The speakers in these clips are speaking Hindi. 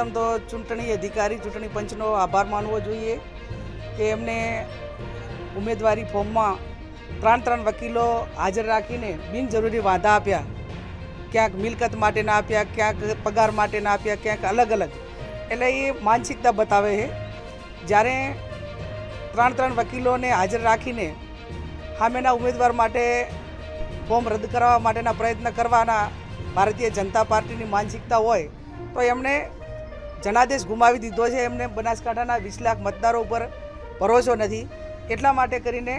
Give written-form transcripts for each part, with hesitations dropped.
પ્રથમ તો ચૂંટણી અધિકારી ચૂંટણી પંચનો આભાર માનવો જોઈએ કે એમને ઉમેદવારી ફોર્મમાં ત્રણ વકીલો હાજર રાખીને બિનજરૂરી વાંધા આપ્યા, ક્યાંક મિલકત માટે ના આપ્યા, ક્યાંક પગાર માટે ના આપ્યા, ક્યાંક અલગ અલગ. એટલે એ માનસિકતા બતાવે છે. જ્યારે ત્રણ વકીલોને હાજર રાખીને સામેના ઉમેદવાર માટે ફોર્મ રદ કરવા માટેના પ્રયત્ન કરવાના ભારતીય જનતા પાર્ટીની માનસિકતા હોય તો એમણે જનાદેશ ગુમાવી દીધો છે. એમને બનાસકાંઠાના 20 લાખ મતદારો ઉપર ભરોસો નથી. એટલા માટે કરીને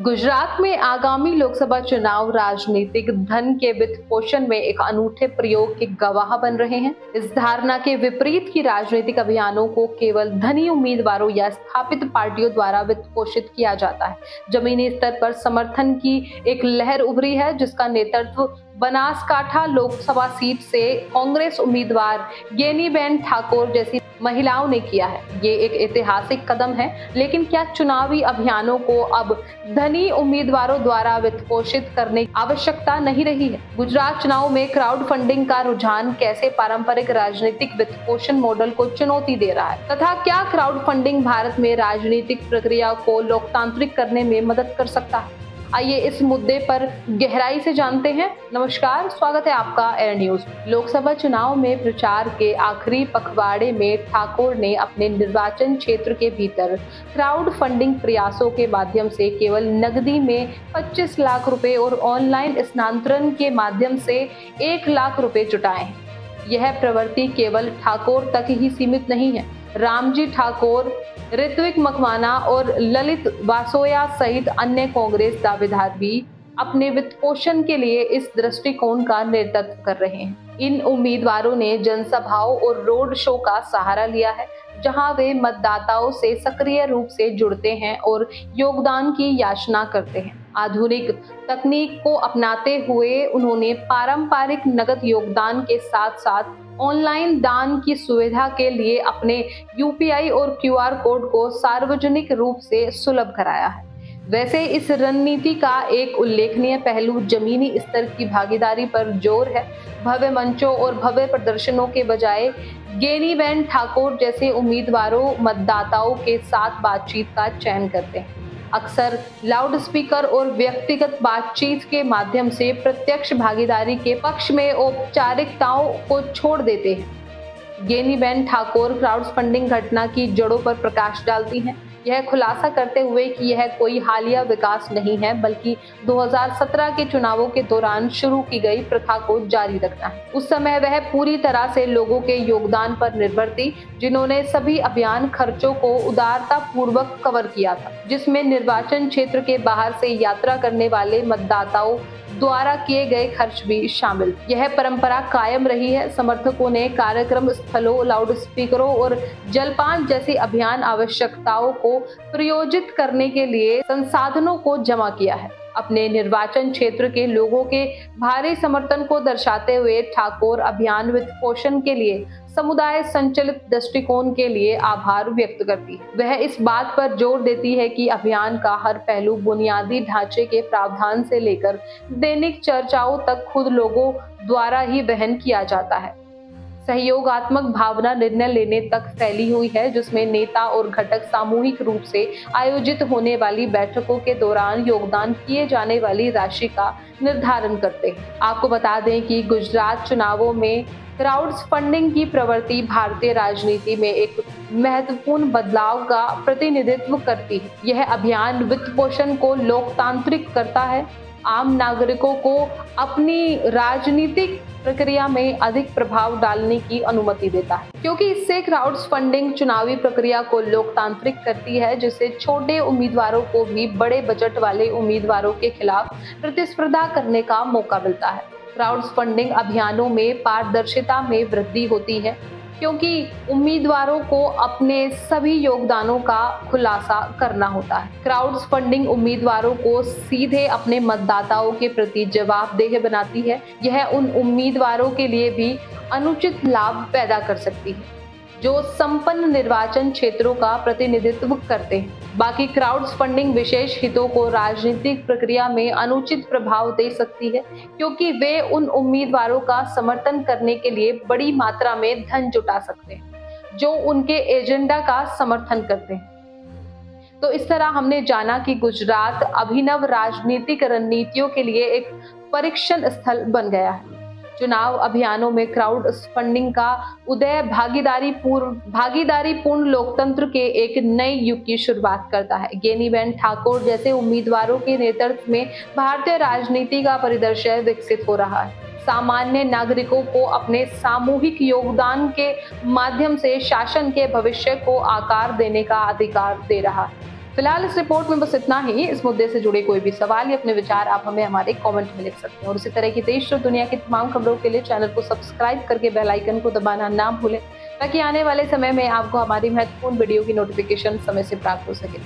गुजरात में आगामी लोकसभा चुनाव राजनीतिक धन के वित्त पोषण में एक अनूठे प्रयोग के गवाह बन रहे हैं। इस धारणा के विपरीत की राजनीतिक अभियानों को केवल धनी उम्मीदवारों या स्थापित पार्टियों द्वारा वित्त पोषित किया जाता है। जमीनी स्तर पर समर्थन की एक लहर उभरी है जिसका नेतृत्व बनासकांठा लोकसभा सीट से कांग्रेस उम्मीदवार गेनीबेन ठाकुर जैसी महिलाओं ने किया है। ये एक ऐतिहासिक कदम है, लेकिन क्या चुनावी अभियानों को अब धनी उम्मीदवारों द्वारा वित्त पोषित करने की आवश्यकता नहीं रही है? गुजरात चुनाव में क्राउड फंडिंग का रुझान कैसे पारंपरिक राजनीतिक वित्त पोषण मॉडल को चुनौती दे रहा है तथा क्या क्राउड फंडिंग भारत में राजनीतिक प्रक्रिया को लोकतांत्रिक करने में मदद कर सकता है? आइए इस मुद्दे पर गहराई से जानते हैं। नमस्कार, स्वागत है आपका एयर न्यूज। लोकसभा चुनाव में प्रचार के आखिरी पखवाड़े में ठाकुर ने अपने निर्वाचन क्षेत्र के भीतर क्राउड फंडिंग प्रयासों के माध्यम से केवल नकदी में 25 लाख रुपए और ऑनलाइन स्थानांतरण के माध्यम से 1 लाख रुपए जुटाए हैं। यह प्रवृत्ति केवल ठाकुर तक ही सीमित नहीं है। रामजी ठाकुर, ऋत्विक मकवाना और ललित वासोया सहित अन्य कांग्रेस दावेदार भी अपने वित्त पोषण के लिए इस दृष्टिकोण का नेतृत्व कर रहे हैं। इन उम्मीदवारों ने जनसभाओं और रोड शो का सहारा लिया है, जहां वे मतदाताओं से सक्रिय रूप से जुड़ते हैं और योगदान की याचना करते हैं। आधुनिक तकनीक को अपनाते हुए उन्होंने पारंपरिक नगद योगदान के साथ साथ ऑनलाइन दान की सुविधा के लिए अपने यूपीआई और क्यूआर कोड को सार्वजनिक रूप से सुलभ कराया है। वैसे इस रणनीति का एक उल्लेखनीय पहलू जमीनी स्तर की भागीदारी पर जोर है। भव्य मंचों और भव्य प्रदर्शनों के बजाय गेनीबेन ठाकुर जैसे उम्मीदवारों मतदाताओं के साथ बातचीत का चयन करते हैं। अक्सर लाउड स्पीकर और व्यक्तिगत बातचीत के माध्यम से प्रत्यक्ष भागीदारी के पक्ष में औपचारिकताओं को छोड़ देते हैं। गेनीबेन ठाकुर क्राउड फंडिंग घटना की जड़ों पर प्रकाश डालती हैं, यह खुलासा करते हुए कि यह कोई हालिया विकास नहीं है, बल्कि 2017 के चुनावों के दौरान शुरू की गई प्रथा को जारी रखना है। उस समय वह पूरी तरह से लोगों के योगदान पर निर्भर थी, जिन्होंने सभी अभियान खर्चों को उदारता पूर्वक कवर किया था, जिसमें निर्वाचन क्षेत्र के बाहर से यात्रा करने वाले मतदाताओं द्वारा किए गए खर्च भी शामिल। यह परंपरा कायम रही है। समर्थकों ने कार्यक्रम स्थलों, लाउड स्पीकरों और जलपान जैसी अभियान आवश्यकताओं को प्रयोजित करने के लिए संसाधनों को जमा किया है। अपने निर्वाचन क्षेत्र के लोगों के भारी समर्थन को दर्शाते हुए ठाकुर अभियान वित्त पोषण के लिए समुदाय संचालित दृष्टिकोण के लिए आभार व्यक्त करती है। वह इस बात पर जोर देती है कि अभियान का हर पहलू बुनियादी ढांचे के प्रावधान से लेकर दैनिक चर्चाओं तक खुद लोगों द्वारा ही वहन किया जाता है। सहयोगात्मक भावना निर्णय लेने तक फैली हुई है, जिसमें नेता और घटक सामूहिक रूप से आयोजित होने वाली बैठकों के दौरान योगदान किए जाने वाली राशि का निर्धारण करते हैं। आपको बता दें कि गुजरात चुनावों में क्राउड फंडिंग की प्रवृत्ति भारतीय राजनीति में एक महत्वपूर्ण बदलाव का प्रतिनिधित्व करती है। यह अभियान वित्त पोषण को लोकतांत्रिक करता है, आम नागरिकों को अपनी राजनीतिक प्रक्रिया में अधिक प्रभाव डालने की अनुमति देता है, क्योंकि इससे क्राउड फंडिंग चुनावी प्रक्रिया को लोकतांत्रिक करती है, जिससे छोटे उम्मीदवारों को भी बड़े बजट वाले उम्मीदवारों के खिलाफ प्रतिस्पर्धा करने का मौका मिलता है। क्राउड फंडिंग अभियानों में पारदर्शिता में वृद्धि होती है, क्योंकि उम्मीदवारों को अपने सभी योगदानों का खुलासा करना होता है। क्राउड फंडिंग उम्मीदवारों को सीधे अपने मतदाताओं के प्रति जवाबदेह बनाती है। यह उन उम्मीदवारों के लिए भी अनुचित लाभ पैदा कर सकती है जो संपन्न निर्वाचन क्षेत्रों का प्रतिनिधित्व करते हैं। बाकी क्राउड फंडिंग विशेष हितों को राजनीतिक प्रक्रिया में अनुचित प्रभाव दे सकती है, क्योंकि वे उन उम्मीदवारों का समर्थन करने के लिए बड़ी मात्रा में धन जुटा सकते हैं जो उनके एजेंडा का समर्थन करते हैं। तो इस तरह हमने जाना कि गुजरात अभिनव राजनीतिक रणनीतियों के लिए एक परीक्षण स्थल बन गया है। चुनाव अभियानों में क्राउड फंडिंग का उदय भागीदारी पूर्ण लोकतंत्र के एक नए युग की शुरुआत करता है। गेनीबेन ठाकुर जैसे उम्मीदवारों के नेतृत्व में भारतीय राजनीति का परिदृश्य विकसित हो रहा है। सामान्य नागरिकों को अपने सामूहिक योगदान के माध्यम से शासन के भविष्य को आकार देने का अधिकार दे रहा है। फिलहाल इस रिपोर्ट में बस इतना ही। इस मुद्दे से जुड़े कोई भी सवाल या अपने विचार आप हमें हमारे कमेंट में लिख सकते हैं। और इसी तरह की देश और दुनिया की तमाम खबरों के लिए चैनल को सब्सक्राइब करके बेल आइकन को दबाना ना भूलें, ताकि आने वाले समय में आपको हमारी महत्वपूर्ण वीडियो की नोटिफिकेशन समय से प्राप्त हो सके।